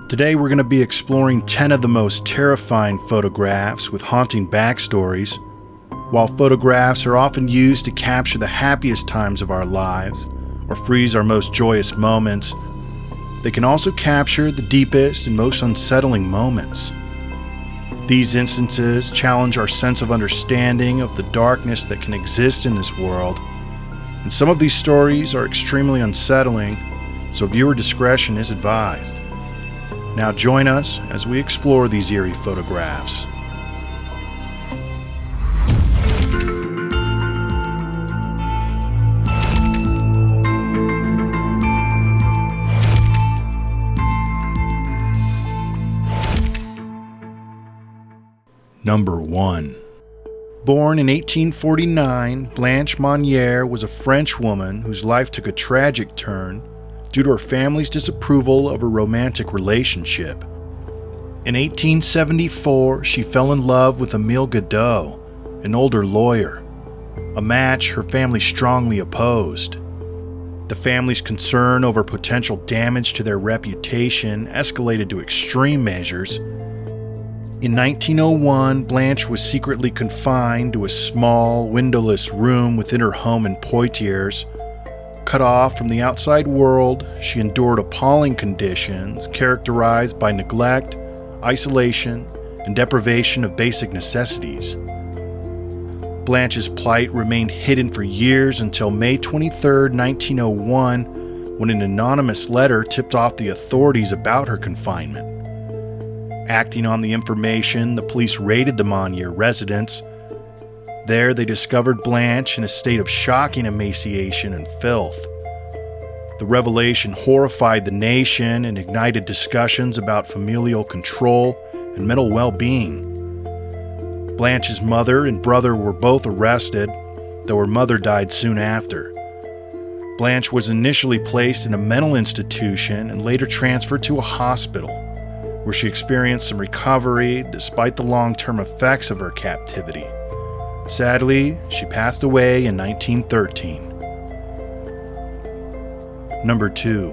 Today we're going to be exploring 10 of the most terrifying photographs with haunting backstories. While photographs are often used to capture the happiest times of our lives or freeze our most joyous moments, they can also capture the deepest and most unsettling moments. These instances challenge our sense of understanding of the darkness that can exist in this world, and some of these stories are extremely unsettling, so viewer discretion is advised. Now join us as we explore these eerie photographs. Number 1. Born in 1849, Blanch Manier was a French woman whose life took a tragic turn due to her family's disapproval of a romantic relationship. In 1874, she fell in love with Emile Godot, an older lawyer, a match her family strongly opposed. The family's concern over potential damage to their reputation escalated to extreme measures. In 1901, Blanche was secretly confined to a small, windowless room within her home in Poitiers. Cut off from the outside world, she endured appalling conditions characterized by neglect, isolation, and deprivation of basic necessities. Blanche's plight remained hidden for years until May 23, 1901, when an anonymous letter tipped off the authorities about her confinement. Acting on the information, the police raided the Manier residence. There, they discovered Blanche in a state of shocking emaciation and filth. The revelation horrified the nation and ignited discussions about familial control and mental well-being. Blanche's mother and brother were both arrested, though her mother died soon after. Blanche was initially placed in a mental institution and later transferred to a hospital, where she experienced some recovery despite the long-term effects of her captivity. Sadly, she passed away in 1913. Number 2.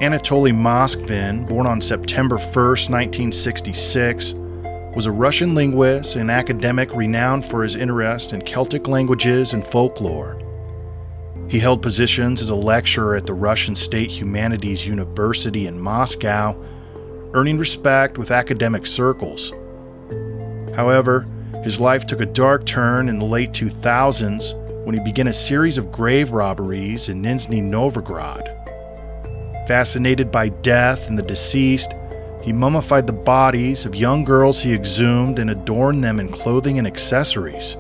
Anatoly Moskvin, born on September 1, 1966, was a Russian linguist and academic renowned for his interest in Celtic languages and folklore. He held positions as a lecturer at the Russian State Humanities University in Moscow, earning respect with academic circles. However, his life took a dark turn in the late 2000s when he began a series of grave robberies in Nizhny Novgorod. Fascinated by death and the deceased, he mummified the bodies of young girls he exhumed and adorned them in clothing and accessories.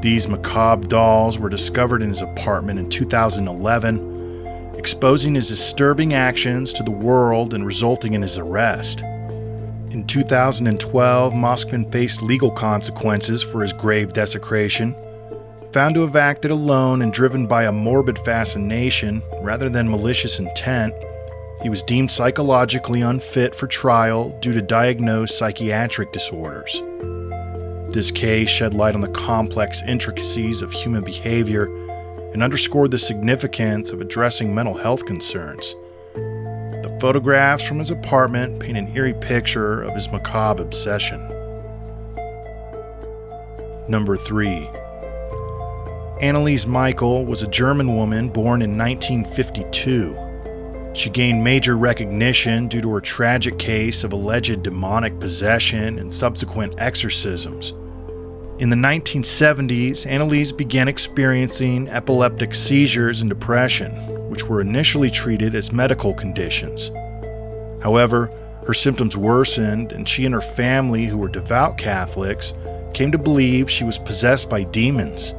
These macabre dolls were discovered in his apartment in 2011, exposing his disturbing actions to the world and resulting in his arrest. In 2012, Moskvin faced legal consequences for his grave desecration. Found to have acted alone and driven by a morbid fascination rather than malicious intent, he was deemed psychologically unfit for trial due to diagnosed psychiatric disorders. This case shed light on the complex intricacies of human behavior and underscored the significance of addressing mental health concerns. The photographs from his apartment paint an eerie picture of his macabre obsession. Number 3. Anneliese Michel was a German woman born in 1952. She gained major recognition due to her tragic case of alleged demonic possession and subsequent exorcisms. In the 1970s, Anneliese began experiencing epileptic seizures and depression, which were initially treated as medical conditions. However, her symptoms worsened, and she and her family, who were devout Catholics, came to believe she was possessed by demons.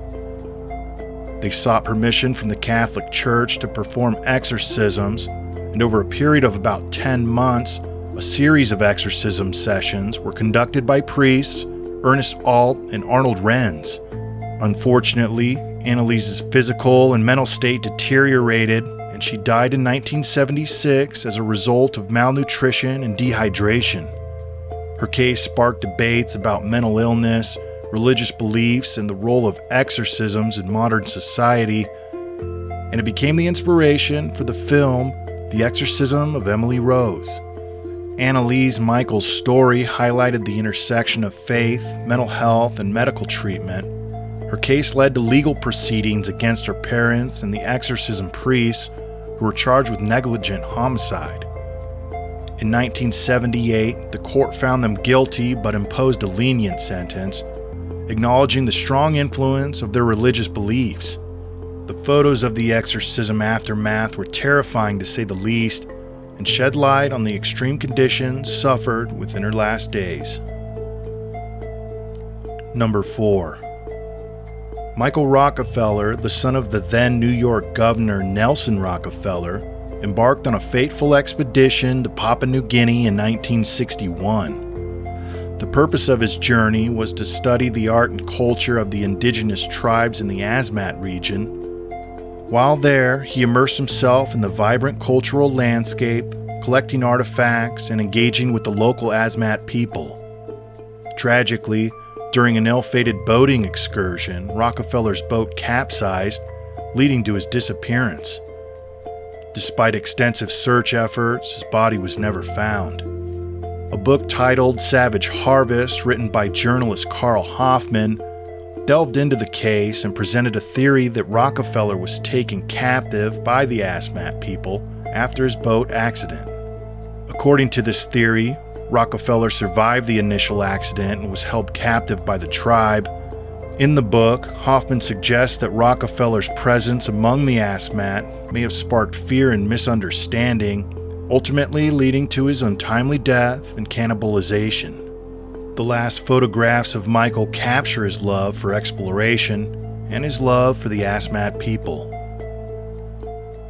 They sought permission from the Catholic Church to perform exorcisms, and over a period of about 10 months, a series of exorcism sessions were conducted by priests Ernest Alt and Arnold Renz. Unfortunately, Anneliese's physical and mental state deteriorated, and she died in 1976 as a result of malnutrition and dehydration. Her case sparked debates about mental illness, religious beliefs, and the role of exorcisms in modern society, and it became the inspiration for the film The Exorcism of Emily Rose. Anneliese Michael's story highlighted the intersection of faith, mental health, and medical treatment. Her case led to legal proceedings against her parents and the exorcism priests who were charged with negligent homicide. In 1978, the court found them guilty but imposed a lenient sentence, acknowledging the strong influence of their religious beliefs. The photos of the exorcism aftermath were terrifying to say the least, and shed light on the extreme conditions suffered within her last days. Number 4. Michael Rockefeller, the son of the then New York Governor Nelson Rockefeller, embarked on a fateful expedition to Papua New Guinea in 1961. The purpose of his journey was to study the art and culture of the indigenous tribes in the Asmat region. While there, he immersed himself in the vibrant cultural landscape, collecting artifacts and engaging with the local Asmat people. Tragically, during an ill-fated boating excursion, Rockefeller's boat capsized, leading to his disappearance. Despite extensive search efforts, his body was never found. A book titled Savage Harvest, written by journalist Carl Hoffman, delved into the case and presented a theory that Rockefeller was taken captive by the Asmat people after his boat accident. According to this theory, Rockefeller survived the initial accident and was held captive by the tribe. In the book, Hoffman suggests that Rockefeller's presence among the Asmat may have sparked fear and misunderstanding, ultimately leading to his untimely death and cannibalization. The last photographs of Michael capture his love for exploration and his love for the Asmat people.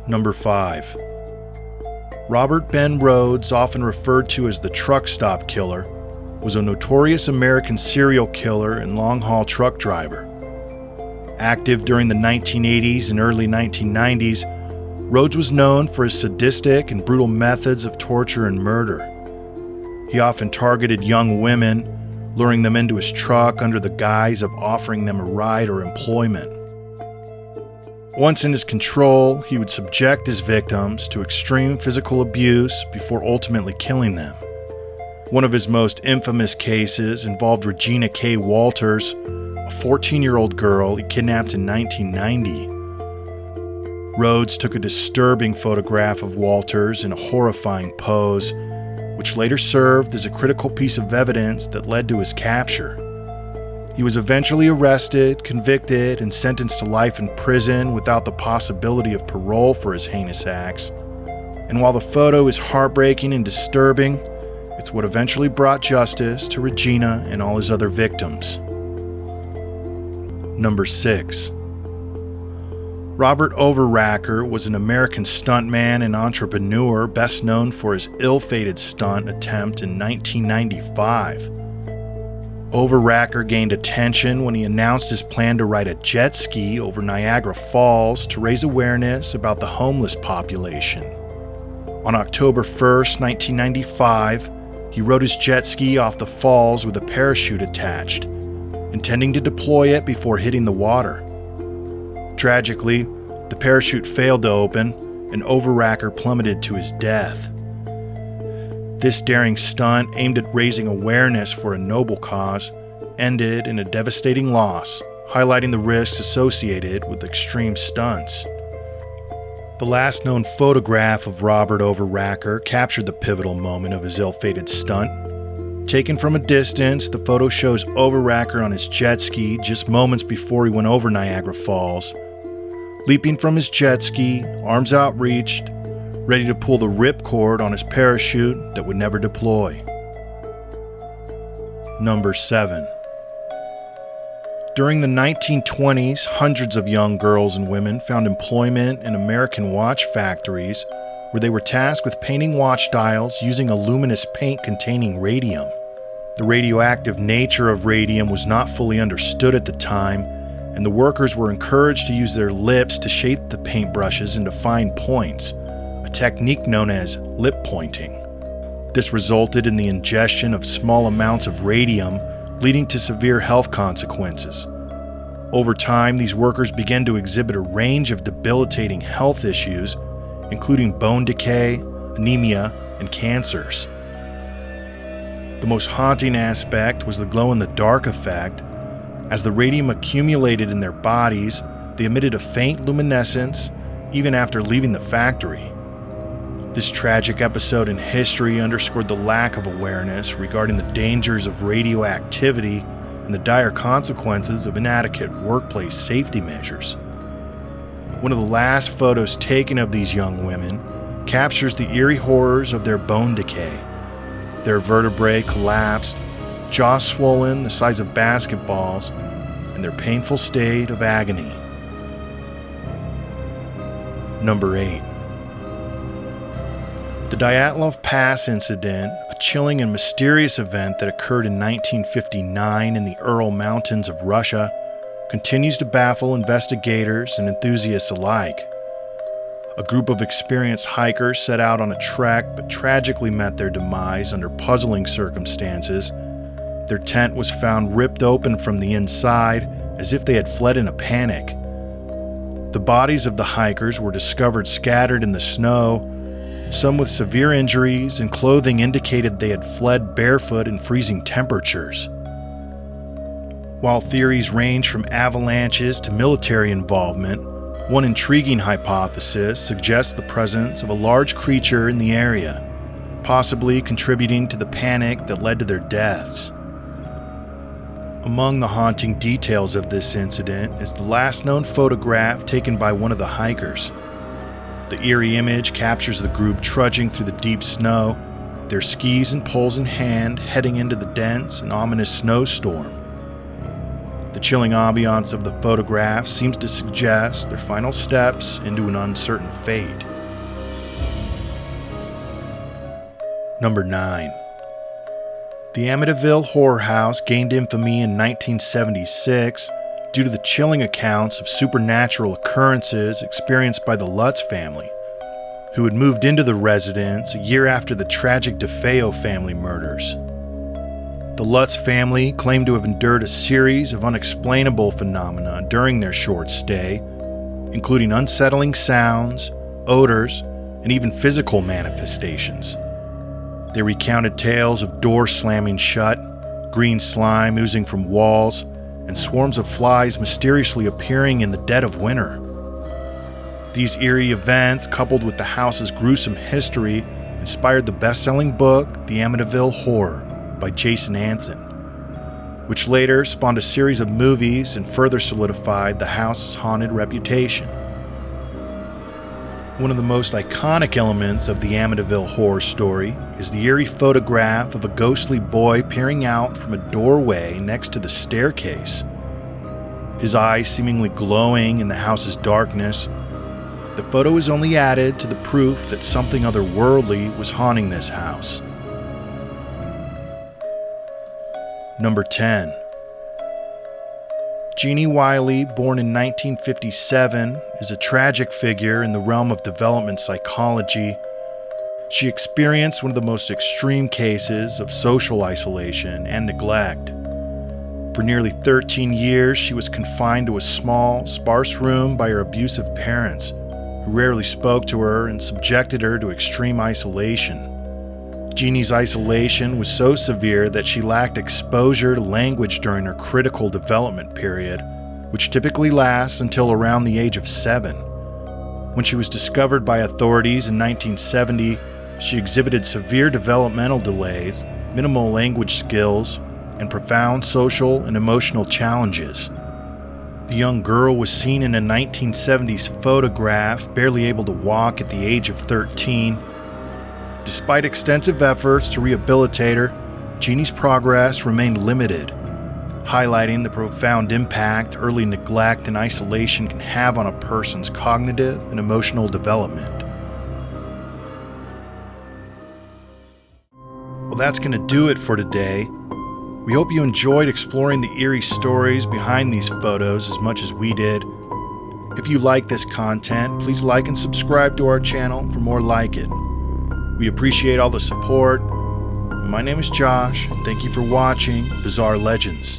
Number 5. Robert Ben Rhodes, often referred to as the truck stop killer, was a notorious American serial killer and long-haul truck driver. Active during the 1980s and early 1990s, Rhodes was known for his sadistic and brutal methods of torture and murder. He often targeted young women, luring them into his truck under the guise of offering them a ride or employment. Once in his control, he would subject his victims to extreme physical abuse before ultimately killing them. One of his most infamous cases involved Regina K. Walters, a 14-year-old girl he kidnapped in 1990. Rhodes took a disturbing photograph of Walters in a horrifying pose, which later served as a critical piece of evidence that led to his capture. He was eventually arrested, convicted, and sentenced to life in prison without the possibility of parole for his heinous acts. And while the photo is heartbreaking and disturbing, it's what eventually brought justice to Regina and all his other victims. Number 6. Robert Overera was an American stuntman and entrepreneur best known for his ill-fated stunt attempt in 1995. Overera gained attention when he announced his plan to ride a jet ski over Niagara Falls to raise awareness about the homeless population. On October 1st, 1995, he rode his jet ski off the falls with a parachute attached, intending to deploy it before hitting the water. Tragically, the parachute failed to open, and Overera plummeted to his death. This daring stunt, aimed at raising awareness for a noble cause, ended in a devastating loss, highlighting the risks associated with extreme stunts. The last known photograph of Robert Overera captured the pivotal moment of his ill-fated stunt. Taken from a distance, the photo shows Overera on his jet ski just moments before he went over Niagara Falls. Leaping from his jet ski, arms outreached, ready to pull the ripcord on his parachute that would never deploy. Number 7. During the 1920s, hundreds of young girls and women found employment in American watch factories where they were tasked with painting watch dials using a luminous paint containing radium. The radioactive nature of radium was not fully understood at the time, and the workers were encouraged to use their lips to shape the paintbrushes into fine points, a technique known as lip pointing. This resulted in the ingestion of small amounts of radium, leading to severe health consequences. Over time, these workers began to exhibit a range of debilitating health issues, including bone decay, anemia, and cancers. The most haunting aspect was the glow-in-the-dark effect. As the radium accumulated in their bodies, they emitted a faint luminescence even after leaving the factory. This tragic episode in history underscored the lack of awareness regarding the dangers of radioactivity and the dire consequences of inadequate workplace safety measures. One of the last photos taken of these young women captures the eerie horrors of their bone decay. Their vertebrae collapsed, jaws swollen the size of basketballs, and their painful state of agony. Number 8. The Dyatlov Pass incident, a chilling and mysterious event that occurred in 1959 in the Ural Mountains of Russia, continues to baffle investigators and enthusiasts alike. A group of experienced hikers set out on a trek but tragically met their demise under puzzling circumstances. Their tent was found ripped open from the inside as if they had fled in a panic. The bodies of the hikers were discovered scattered in the snow, some with severe injuries, and clothing indicated they had fled barefoot in freezing temperatures. While theories range from avalanches to military involvement, one intriguing hypothesis suggests the presence of a large creature in the area, possibly contributing to the panic that led to their deaths. Among the haunting details of this incident is the last known photograph taken by one of the hikers. The eerie image captures the group trudging through the deep snow, their skis and poles in hand, heading into the dense and ominous snowstorm. The chilling ambiance of the photograph seems to suggest their final steps into an uncertain fate. Number 9. The Amityville Horror House gained infamy in 1976 due to the chilling accounts of supernatural occurrences experienced by the Lutz family, who had moved into the residence a year after the tragic DeFeo family murders. The Lutz family claimed to have endured a series of unexplainable phenomena during their short stay, including unsettling sounds, odors, and even physical manifestations. They recounted tales of doors slamming shut, green slime oozing from walls, and swarms of flies mysteriously appearing in the dead of winter. These eerie events, coupled with the house's gruesome history, inspired the best-selling book, The Amityville Horror, by Jason Anson, which later spawned a series of movies and further solidified the house's haunted reputation. One of the most iconic elements of the Amityville horror story is the eerie photograph of a ghostly boy peering out from a doorway next to the staircase. His eyes seemingly glowing in the house's darkness. The photo is only added to the proof that something otherworldly was haunting this house. Number 10. Genie Wy, born in 1957, is a tragic figure in the realm of development psychology. She experienced one of the most extreme cases of social isolation and neglect. For nearly 13 years, she was confined to a small, sparse room by her abusive parents, who rarely spoke to her and subjected her to extreme isolation. Genie's isolation was so severe that she lacked exposure to language during her critical development period, which typically lasts until around the age of 7. When she was discovered by authorities in 1970, she exhibited severe developmental delays, minimal language skills, and profound social and emotional challenges. The young girl was seen in a 1970s photograph, barely able to walk at the age of 13. Despite extensive efforts to rehabilitate her, Genie's progress remained limited, highlighting the profound impact early neglect and isolation can have on a person's cognitive and emotional development. Well, that's going to do it for today. We hope you enjoyed exploring the eerie stories behind these photos as much as we did. If you like this content, please like and subscribe to our channel for more like it. We appreciate all the support. My name is Josh, and thank you for watching Bizarre Legends.